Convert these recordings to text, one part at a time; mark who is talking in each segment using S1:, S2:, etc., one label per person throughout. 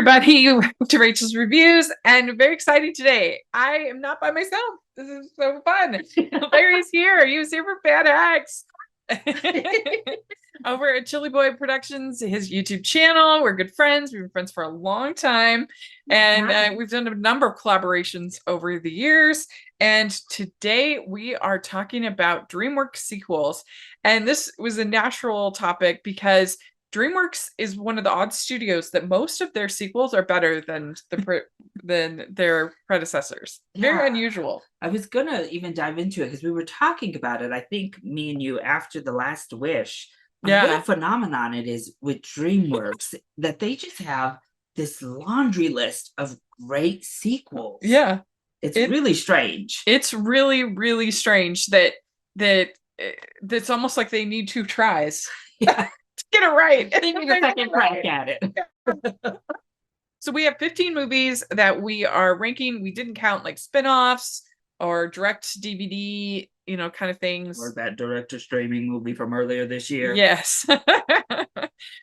S1: everybody to Rachel's Reviews, and very exciting today. I am not by myself. This is so fun. Larry's here. He was here for Bad Hacks. Over at Chili Boy Productions, his YouTube channel. We're good friends. We've been friends for a long time, and we've done a number of collaborations over the years. And today we are talking about DreamWorks sequels. And this was a natural topic because DreamWorks is one of the odd studios that most of their sequels are better than their predecessors. Very unusual.
S2: I was gonna even dive into it because we were talking about it. I think me and you after The Last Wish. What a phenomenon it is with DreamWorks that they just have this laundry list of great sequels.
S1: Yeah,
S2: it's really strange.
S1: It's really, really strange that's almost like they need 2 tries.
S2: Yeah.
S1: Get it right.
S2: They need a second crack at it.
S1: So we have 15 movies that we are ranking. We didn't count like spin-offs or direct DVD, kind of things.
S2: Or that director streaming movie from earlier this year.
S1: Yes.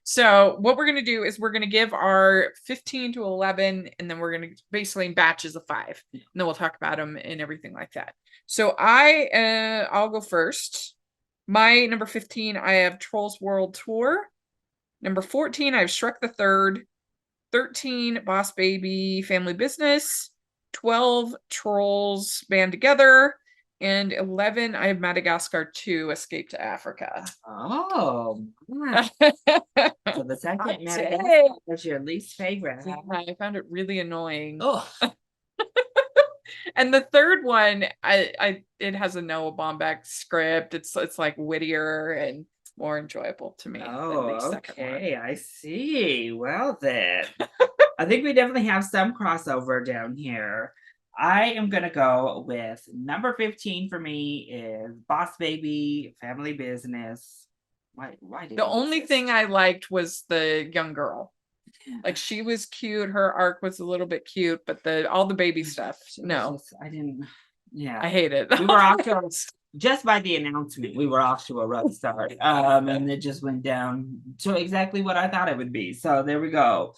S1: So what we're going to do is we're going to give our 15 to 11, and then we're going to basically in batches of 5. And then we'll talk about them and everything like that. So I'll go first. My number 15, I have Trolls World Tour. Number 14, I have Shrek the Third. 13, Boss Baby Family Business. 12, Trolls Band Together. And 11, I have Madagascar 2, Escape to Africa.
S2: Oh, so the second Madagascar was your least favorite.
S1: Yeah, I found it really annoying.
S2: Oh.
S1: And the third one, it has a Noah Baumbach script. It's like wittier and more enjoyable to me.
S2: Oh, okay, I see. Well then, I think we definitely have some crossover down here. I am gonna go with number 15 for me is Boss Baby Family Business. Why did
S1: the only thing I liked was the young girl. Like, she was cute, her arc was a little bit cute, but all the baby stuff, no.
S2: I didn't. Yeah,
S1: I hate it.
S2: We were off to just by the announcement, we were off to a rough start. And it just went down to exactly what I thought it would be. So there we go.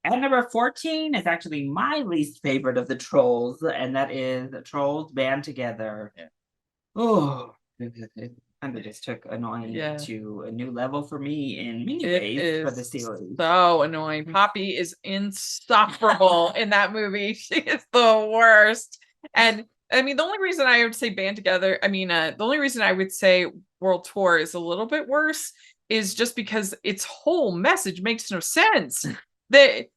S2: At number 14 is actually my least favorite of the Trolls, and that is Trolls Band Together. Yeah. Oh, and it just took annoying to a new level for me in many ways for the series.
S1: So annoying. Poppy is insufferable in that movie. She is the worst. And I mean, the only reason I would say Band Together, the only reason I would say World Tour is a little bit worse is just because its whole message makes no sense. You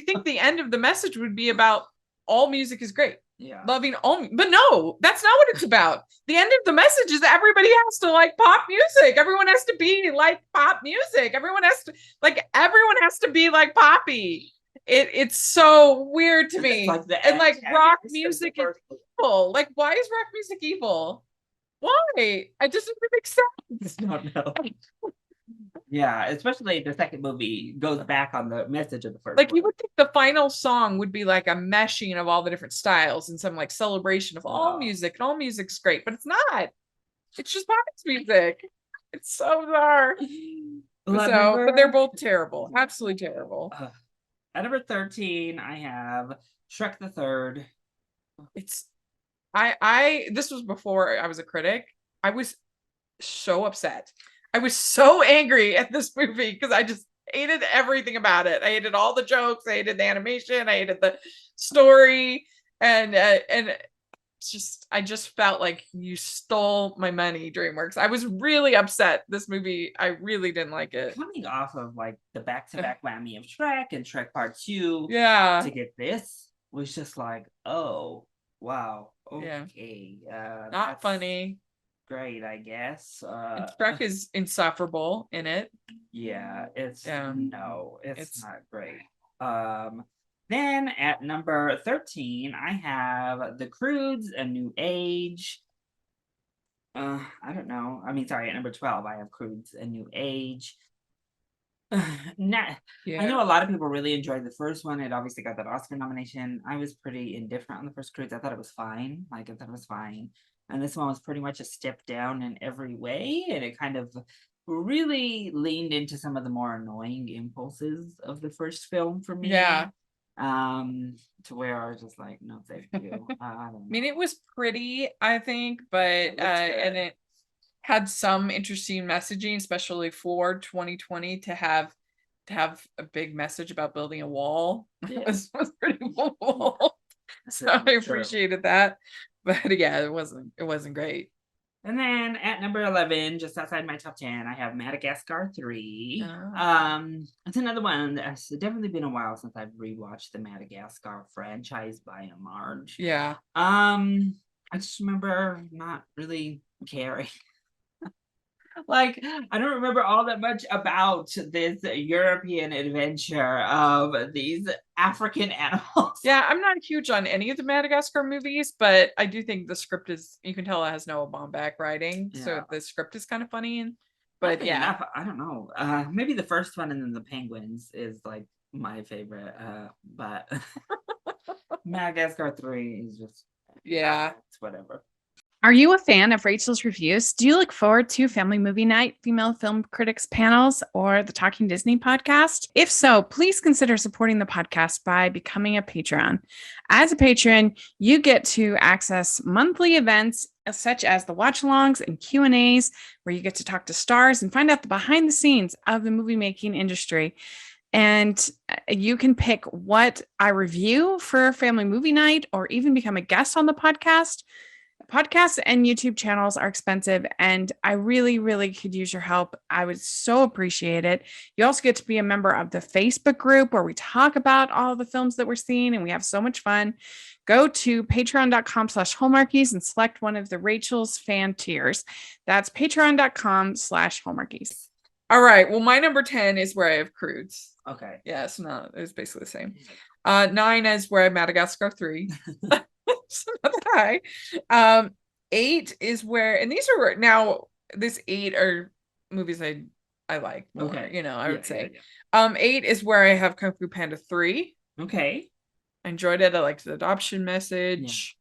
S1: think the end of the message would be about all music is great.
S2: Yeah.
S1: Loving all, but no, that's not what it's about. The end of the message is everybody has to like pop music. Everyone has to be like pop music. Everyone has to be like Poppy. It's so weird to me. And like rock music is evil. Like, why is rock music evil? Why? It doesn't make sense.
S2: No. Yeah, especially the second movie goes back on the message of the first
S1: one. You would think the final song would be like a meshing of all the different styles and some like celebration of all music, and all music's great, but it's not. It's just pop music. It's so bizarre. But they're both terrible. Absolutely terrible.
S2: At number 13, I have Shrek the Third.
S1: This was before I was a critic. I was so upset. I was so angry at this movie because I just hated everything about it. I hated all the jokes. I hated the animation. I hated the story, and I just felt like you stole my money, DreamWorks. I was really upset. This movie, I really didn't like it.
S2: Coming off of like the back-to-back whammy of Shrek and Shrek Part 2, to get this was just like, oh wow, okay,
S1: not funny.
S2: Great, I guess.
S1: And Shrek is insufferable in it.
S2: Yeah, it's not great. Then at number 13, I have The Croods: A New Age. I don't know. At number 12, I have Croods: A New Age. I know a lot of people really enjoyed the first one. It obviously got that Oscar nomination. I was pretty indifferent on the first Croods. I thought it was fine. And this one was pretty much a step down in every way, and it kind of really leaned into some of the more annoying impulses of the first film for me.
S1: Yeah.
S2: To where I was just like, no, thank you. I don't
S1: mean,
S2: know.
S1: it was pretty, I think, but and it had some interesting messaging, especially for 2020 to have a big message about building a wall.
S2: Yeah.
S1: was pretty cool. So I appreciated that. But yeah, it wasn't great.
S2: And then at number 11, just outside my top 10, I have Madagascar 3. It's another one that's definitely been a while since I've rewatched the Madagascar franchise by and large.
S1: Yeah.
S2: I just remember not really caring. Like, I don't remember all that much about this European adventure of these African animals.
S1: Yeah, I'm not huge on any of the Madagascar movies, but I do think the script is, you can tell it has Noah Baumbach writing, so the script is kind of funny. And but yeah,
S2: enough, I don't know. Maybe the first one and then the penguins is like my favorite. But Madagascar 3 is just it's whatever.
S3: Are you a fan of Rachel's reviews? Do you look forward to Family Movie Night, Female Film Critics panels, or the Talking Disney podcast? If so, please consider supporting the podcast by becoming a patron. As a patron, you get to access monthly events such as the watch-alongs and Q&As, where you get to talk to stars and find out the behind the scenes of the movie making industry. And you can pick what I review for Family Movie Night or even become a guest on the podcast. Podcasts and YouTube channels are expensive, and I really, really could use your help. I would so appreciate it. You also get to be a member of the Facebook group where we talk about all the films that we're seeing, and we have so much fun. Go to patreon.com/Hallmarkies and select one of the Rachel's fan tiers. That's patreon.com/Hallmarkies.
S1: All right. Well, my number 10 is where I have Crudes.
S2: Okay.
S1: Yeah, it's basically the same. 9 is where I have Madagascar 3. It's not that high. 8 is where, and these are now, this 8 are movies I like more, I would say. 8 is where I have Kung Fu Panda 3.
S2: Okay.
S1: I enjoyed it. I liked the adoption message.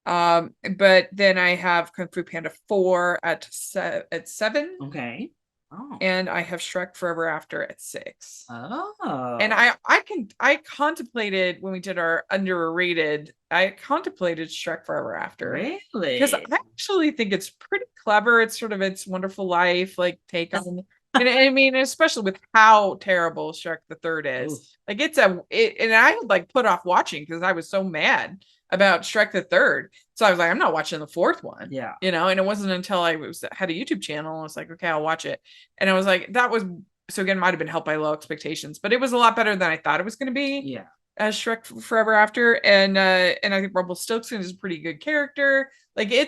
S1: But then I have Kung Fu Panda 4 at 7.
S2: Okay. Oh.
S1: And I have Shrek Forever After at 6.
S2: Oh.
S1: And I contemplated when we did our underrated, I contemplated Shrek Forever After.
S2: Really?
S1: Because I actually think it's pretty clever. It's sort of It's Wonderful Life, like take on, and I mean, especially with how terrible Shrek the Third is. Oof. Like and I had like put off watching because I was so mad about Shrek the Third. So I was like, I'm not watching the 4th one.
S2: Yeah.
S1: And it wasn't until I had a YouTube channel, I was like, okay, I'll watch it. And I was like, that was, so again, might have been helped by low expectations, but it was a lot better than I thought it was going to be.
S2: Yeah.
S1: As Shrek Forever After. And I think Rumpelstiltskin is a pretty good character. Like I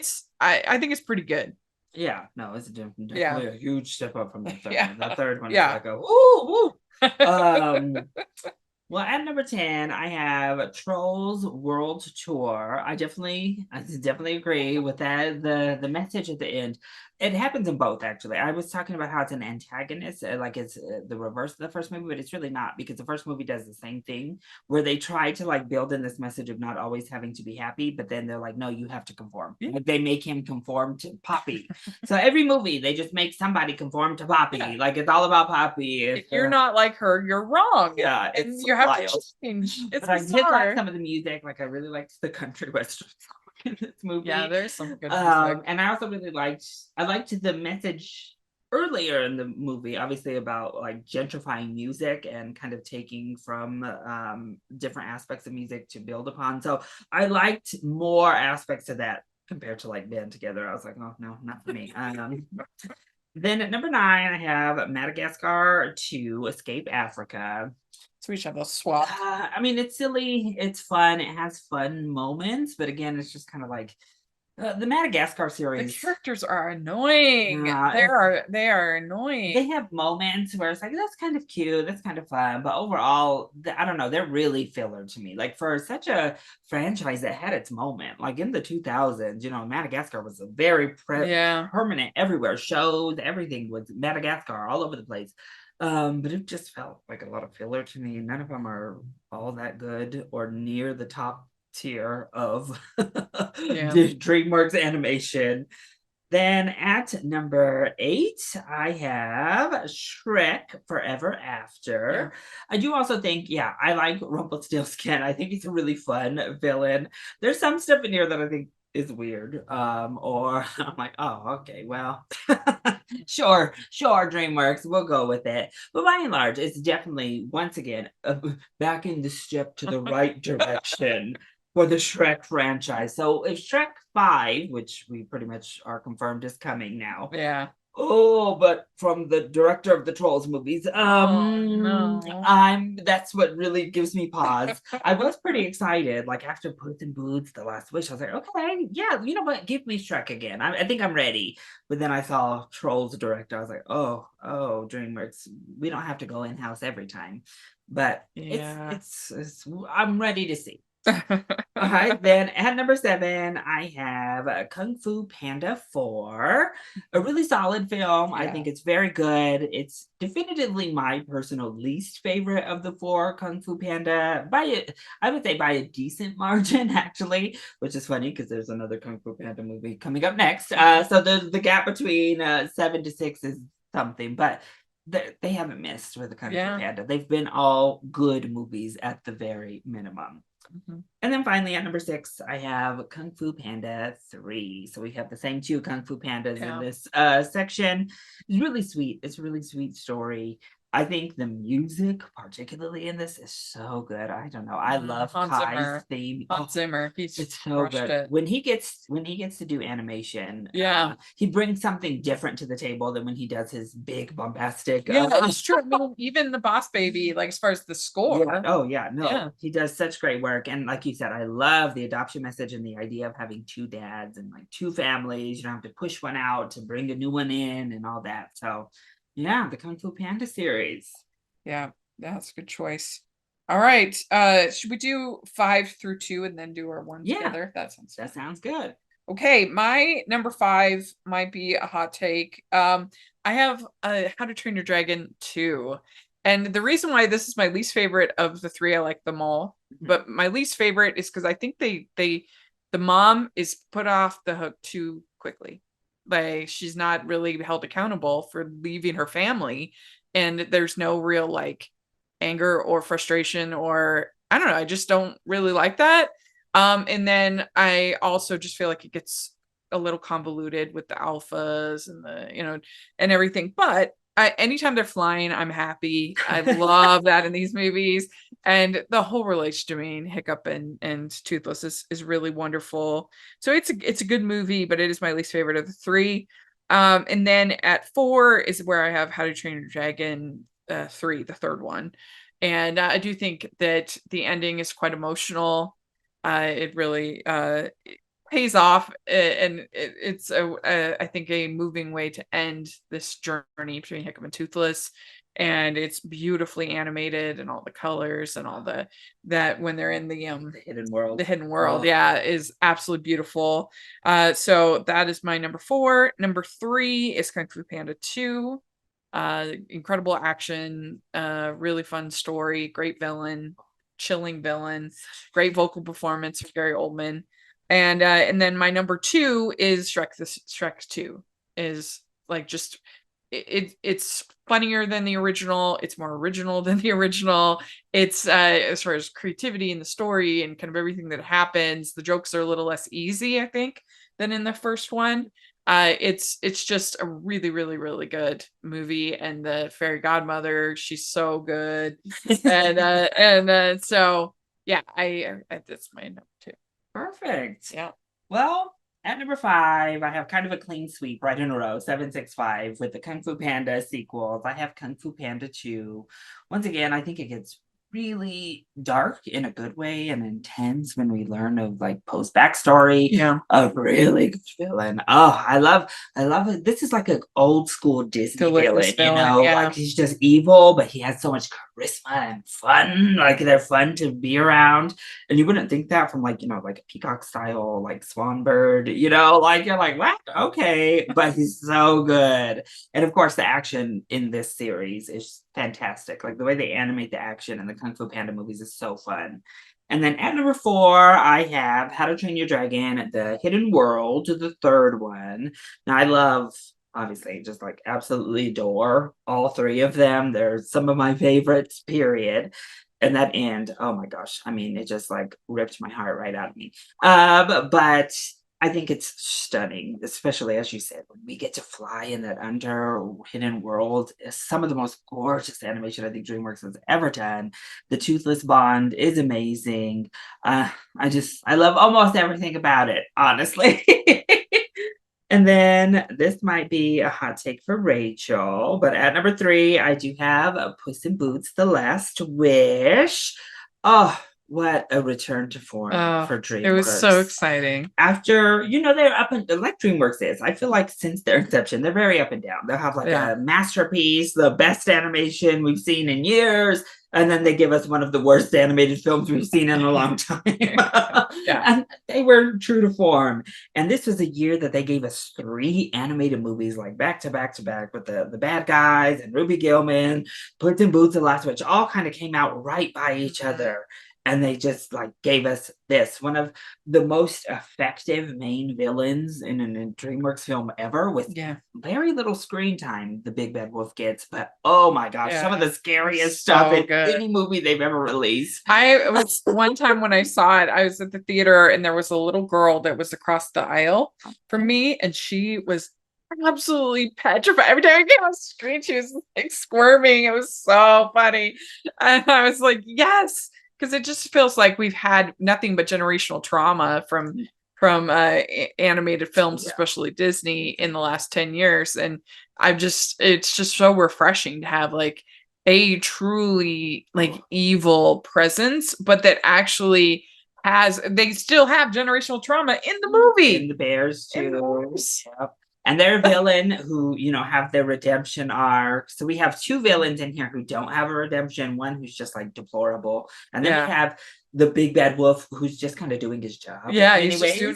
S1: think it's pretty good.
S2: Yeah. No, it's definitely a huge step up from the third one. That third one is like a well, at number 10, I have Trolls World Tour. I definitely agree with that. The message at the end, it happens in both, actually. I was talking about how it's an antagonist, like it's the reverse of the first movie, but it's really not, because the first movie does the same thing, where they try to like build in this message of not always having to be happy, but then they're like, no, you have to conform. Like, they make him conform to Poppy. So every movie, they just make somebody conform to Poppy. Yeah. Like, it's all about Poppy.
S1: If you're not like her, you're wrong.
S2: Yeah,
S1: and you have to change. It's
S2: I did like some of the music. Like, I really liked the country western song in this movie.
S1: Yeah, there's some good music.
S2: And I also really liked the message earlier in the movie, obviously, about like gentrifying music and kind of taking from different aspects of music to build upon. So I liked more aspects of that compared to like Band Together. I was like, oh no, not for me. Then at number 9, I have Madagascar 2, Escape Africa.
S1: So we should have a swap.
S2: I mean, it's silly, it's fun, it has fun moments, but again, it's just kind of like the Madagascar series.
S1: The characters are annoying. They are annoying.
S2: They have moments where it's like, that's kind of cute, that's kind of fun, but overall, I don't know, they're really filler to me. Like, for such a franchise that had its moment, like in the 2000s, Madagascar was a very permanent everywhere. Shows, everything was Madagascar all over the place. But it just felt like a lot of filler to me. None of them are all that good or near the top tier of DreamWorks animation. Then at number 8, I have Shrek Forever After. I do also think, I like Rumpelstiltskin. I think he's a really fun villain. There's some stuff in here that I think is weird. Or I'm like, oh, okay, well, sure, DreamWorks, we'll go with it. But by and large, it's definitely, once again, back in the step to the right direction for the Shrek franchise. So if Shrek 5, which we pretty much are confirmed is coming now.
S1: Yeah.
S2: Oh, but from the director of the Trolls movies,
S1: no.
S2: that's what really gives me pause. I was pretty excited, like after Puss in Boots, The Last Wish, I was like, okay, yeah, you know what, give me Shrek again. I think I'm ready. But then I saw Trolls director, I was like, oh, DreamWorks, we don't have to go in-house every time. But it's I'm ready to see. All right, then at number 7, I have Kung Fu Panda 4, a really solid film. I think it's very good. It's definitively my personal least favorite of the 4 Kung Fu Panda, I would say by a decent margin, actually, which is funny because there's another Kung Fu Panda movie coming up next. So the gap between 7 to 6 is something, but they haven't missed with the Kung Fu Panda. They've been all good movies at the very minimum. And then finally at number 6, I have Kung Fu Panda 3. So we have the same 2 Kung Fu Pandas in this section. It's really sweet. It's a really sweet story. I think the music, particularly in this, is so good. I don't know. I love Kai's theme.
S1: Hans Zimmer.
S2: It's so good. When he gets to do animation, he brings something different to the table than when he does his big bombastic.
S1: It's true. I mean, even the Boss Baby, like as far as the score.
S2: He does such great work. And like you said, I love the adoption message and the idea of having 2 dads and like 2 families. You don't have to push one out to bring a new one in and all that. So the Kung Fu Panda series.
S1: Yeah, that's a good choice. All right. Should we do 5 through 2 and then do our 1 together? That
S2: sounds good.
S1: Okay, my number 5 might be a hot take. I have How to Train Your Dragon 2. And the reason why this is my least favorite of the 3, I like them all, but my least favorite is because I think the mom is put off the hook too quickly. Like she's not really held accountable for leaving her family, and there's no real like anger or frustration, or I don't know, I just don't really like that. And then I also just feel like it gets a little convoluted with the alphas and the and everything, but anytime they're flying, I'm happy. I love that in these movies, and the whole relationship between Hiccup and Toothless is really wonderful. So it's a good movie, but it is my least favorite of the 3. And then at 4 is where I have How to Train Your Dragon 3, the third one, and I do think that the ending is quite emotional. It really pays off, and it's I think a moving way to end this journey between Hiccup and Toothless, and it's beautifully animated, and all the colors and all that when they're in the hidden world is absolutely beautiful. So that is my number 4. Number 3 is Kung Fu Panda 2. Incredible action, really fun story, great villain, chilling villain, great vocal performance from Gary Oldman. And then my number 2 is Shrek 2 is like just it's funnier than the original. It's more original than the original. It's as far as creativity in the story and kind of everything that happens, the jokes are a little less easy, I think, than in the first one. It's just a really, really, really good movie, and the fairy godmother, she's so good. and so I that's my number 2.
S2: Perfect.
S1: Yeah.
S2: Well, at number 5, I have kind of a clean sweep right in a row, 7, 6, 5 with the Kung Fu Panda sequels. I have Kung Fu Panda 2. Once again, I think it gets really dark in a good way and intense when we learn of like post backstory of really good villain. Oh, I love it. This is like an old school Disney villain, like he's just evil, but he has so much charisma and fun. Like they're fun to be around, and you wouldn't think that from like like a peacock style like swan bird. Like you're like, what? Okay, but he's so good. And of course, the action in this series is fantastic. Like the way they animate the action in the Kung Fu Panda movies is so fun. And then at number 4, I have How to Train Your Dragon, The Hidden World, the third one. Now, I love, obviously, just like absolutely adore all 3 of them. They're some of my favorites, period. And that end, oh my gosh, I mean, it just like ripped my heart right out of me. But I think it's stunning, especially as you said, when we get to fly in that under hidden world. It's some of the most gorgeous animation I think DreamWorks has ever done. The Toothless Bond is amazing. I love almost everything about it, honestly. And then this might be a hot take for Rachel, but at number 3, I do have Puss in Boots: The Last Wish. Oh, what a return to form for DreamWorks.
S1: It was so exciting.
S2: After, they're up and like DreamWorks is. I feel like since their inception, they're very up and down. They'll have like a masterpiece, the best animation we've seen in years, and then they give us one of the worst animated films we've seen in a long time. And they were true to form. And this was a year that they gave us 3 animated movies, like back to back to back, with the Bad Guys and Ruby Gillman, Puss in Boots: The Last Witch, all kind of came out right by each other. And they just like gave us this, one of the most effective main villains in a DreamWorks film ever, with very little screen time the Big Bad Wolf gets. But oh my gosh, some of the scariest stuff in any movie they've ever released.
S1: I was one time when I saw it, I was at the theater and there was a little girl that was across the aisle from me, and she was absolutely petrified. Every time I came on screen, she was like squirming. It was so funny. And I was like, yes. Because it just feels like we've had nothing but generational trauma from animated films, especially Disney, in the last 10 years. And it's just so refreshing to have like a truly like evil presence, but that actually they still have generational trauma in the movie.
S2: In the Bears too. Yep. And their villain who, have their redemption arc. So we have 2 villains in here who don't have a redemption, one who's just like deplorable. And then we have the Big Bad Wolf who's just kind of doing his job.
S1: Yeah, he's just doing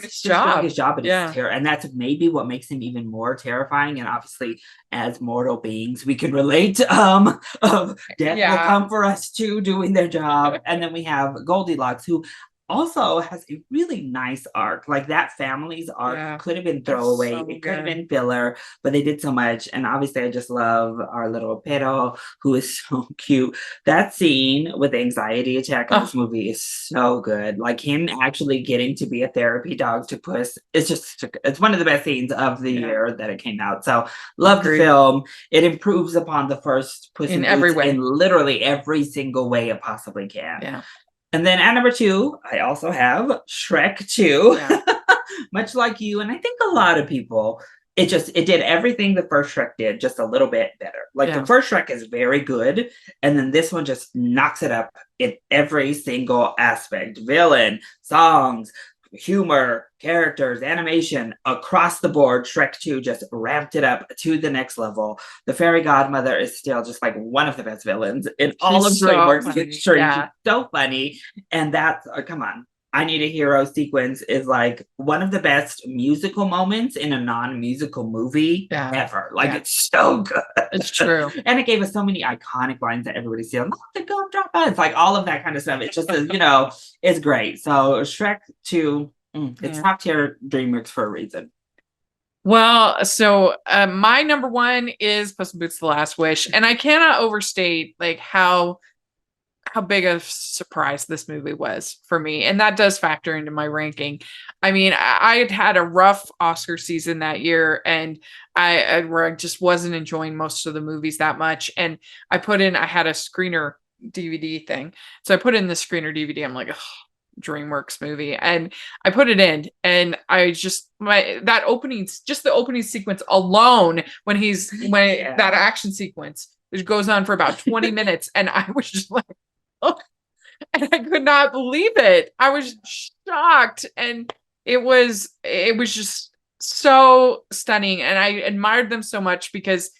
S1: his job.
S2: And that's maybe what makes him even more terrifying. And obviously, as mortal beings, we can relate of death will come for us too, doing their job. And then we have Goldilocks, who also has a really nice arc. Like that family's arc could have been throwaway. It could have been filler, but they did so much. And obviously I just love our little Pero, who is so cute. That scene with the anxiety attack in this movie is so good. Like him actually getting to be a therapy dog to Puss. It's one of the best scenes of the year that it came out. So love the film. It improves upon the first Puss in
S1: every way.
S2: In literally every single way it possibly can.
S1: Yeah.
S2: And then at number 2, I also have Shrek 2. Yeah. Much like you, and I think a lot of people, it did everything the first Shrek did, just a little bit better. Like the first Shrek is very good, and then this one just knocks it up in every single aspect. Villain, songs, humor, characters, animation, across the board. Shrek 2 just ramped it up to the next level. The fairy godmother is still just like one of the best villains in all of DreamWorks. She's so funny. And that's, come on, I Need a Hero sequence is like one of the best musical moments in a non-musical movie ever. Like it's so good.
S1: It's true.
S2: And it gave us so many iconic lines that everybody sees. Not the gumdrop. It's like all of that kind of stuff. It's just, it's great. So Shrek 2, it's top tier DreamWorks for a reason.
S1: Well, so my number 1 is Puss in Boots: The Last Wish. And I cannot overstate like how big a surprise this movie was for me. And that does factor into my ranking. I mean, I had a rough Oscar season that year, and I just wasn't enjoying most of the movies that much. And I had a screener DVD thing. So I put in the screener DVD. I'm like, DreamWorks movie. And I put it in, and I just, the opening sequence alone, when that action sequence, it goes on for about 20 minutes. And I was just like, and I could not believe it. I was shocked, and it was just so stunning, and I admired them so much because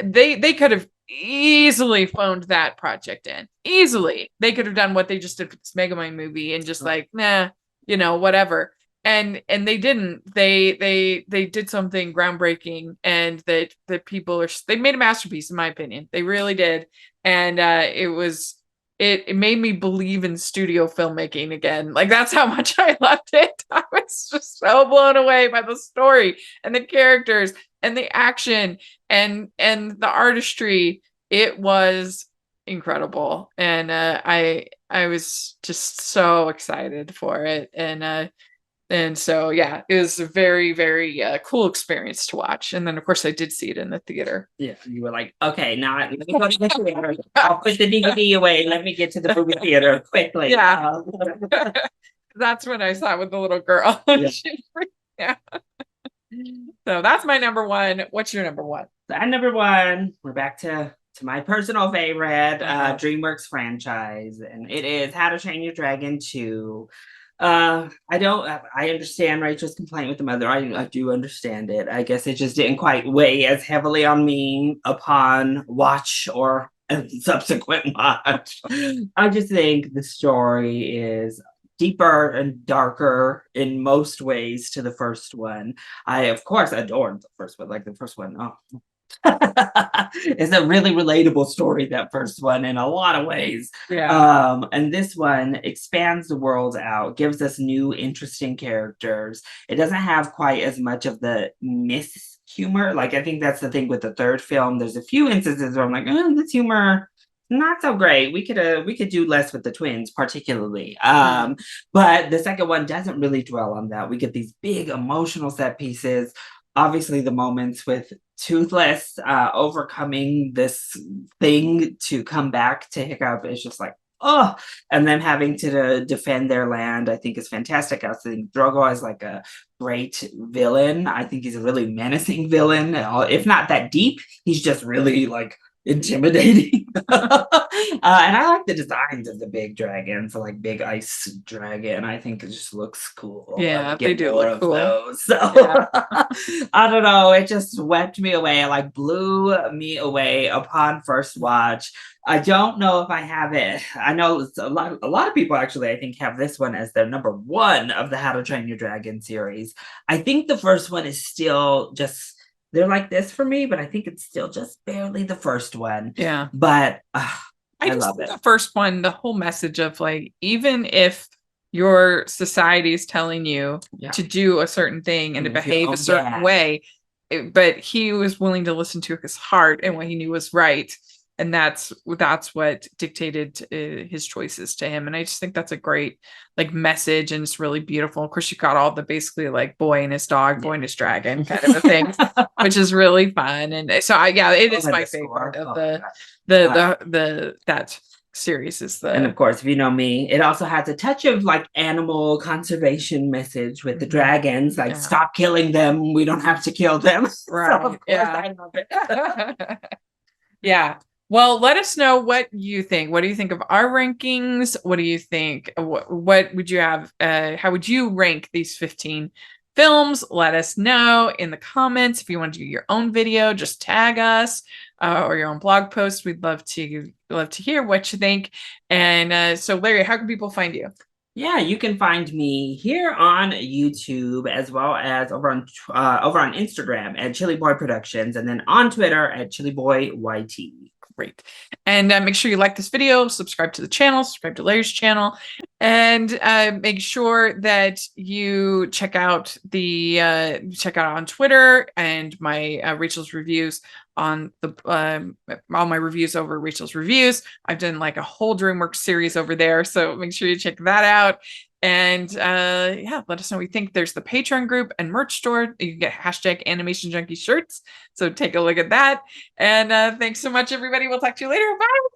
S1: they could have easily phoned that project in. Easily, they could have done what they just did for this Megamind movie and just like, nah, whatever. And they didn't. They did something groundbreaking, and that people they made a masterpiece, in my opinion. They really did, and it was it made me believe in studio filmmaking again. Like that's how much I loved it. I was just so blown away by the story and the characters and the action and the artistry. It was incredible, and I was just so excited for it, and so yeah, it was a very very cool experience to watch. And then of course I did see it in the theater.
S2: Yeah, you were like, okay, now let me go to the theater. I'll put the DVD away. Let me get to the movie theater quickly.
S1: Yeah. That's when I saw it with the little girl.
S2: Yeah.
S1: Yeah. So that's my number one. What's your number one?
S2: At number one, we're back to my personal favorite DreamWorks franchise, and it is How to Train Your Dragon 2. I understand Rachel's complaint with the mother. I do understand it. I guess it just didn't quite weigh as heavily on me upon watch or subsequent watch. I just think the story is deeper and darker in most ways to the first one. I of course adored the first one. Like the first one, it's a really relatable story, that first one, in a lot of ways.
S1: Yeah.
S2: And this one expands the world out, gives us new interesting characters. It doesn't have quite as much of the myth humor. Like I think that's the thing with the third film. There's a few instances where I'm like, oh, this humor not so great. We could do less with the twins, particularly. But the second one doesn't really dwell on that. We get these big emotional set pieces. Obviously, the moments with Toothless overcoming this thing to come back to Hiccup is just like, oh, and them having to defend their land, I think is fantastic. I think Drogo is like a great villain. I think he's a really menacing villain. If not that deep, he's just really like intimidating. And I like the designs of the big dragons, so like big ice dragon. I think it just looks cool.
S1: Yeah, they do look cool.
S2: Those. So yeah. I don't know, it just swept me away. It like blew me away upon first watch. I don't know if I have it. I know a lot of people actually, I think, have this one as their number one of the How to Train Your Dragon series. I think the first one is still just, they're like this for me, but I think it's still just barely the first one.
S1: Yeah.
S2: But
S1: I love it. The first one, the whole message of like, even if your society is telling you to do a certain thing and to behave a certain way, but he was willing to listen to his heart and what he knew was right. And that's what dictated his choices to him. And I just think that's a great like message, and it's really beautiful. Of course, you got all the basically like boy and his dog, boy and his dragon kind of a thing, which is really fun. And so it is my favorite of that series is the.
S2: And of course, if you know me, it also has a touch of like animal conservation message with the dragons, like stop killing them. We don't have to kill them.
S1: Right.
S2: So of course, I love it.
S1: Yeah. Well, let us know what you think. What do you think of our rankings? What do you think? What would you have? How would you rank these 15 films? Let us know in the comments. If you want to do your own video, just tag us or your own blog post. We'd love to hear what you think. And so, Larry, how can people find you?
S2: Yeah, you can find me here on YouTube as well as over on Instagram at Chili Boy Productions, and then on Twitter at Chili Boy YT.
S1: Great. And make sure you like this video, subscribe to the channel, subscribe to Larry's channel, and make sure that you check out on Twitter and my Rachel's reviews on all my reviews over Rachel's Reviews. I've done like a whole DreamWorks series over there, so make sure you check that out. And let us know what you think. There's the Patreon group and merch store. You can get #Animation Junkie shirts. So take a look at that. And thanks so much, everybody. We'll talk to you later. Bye.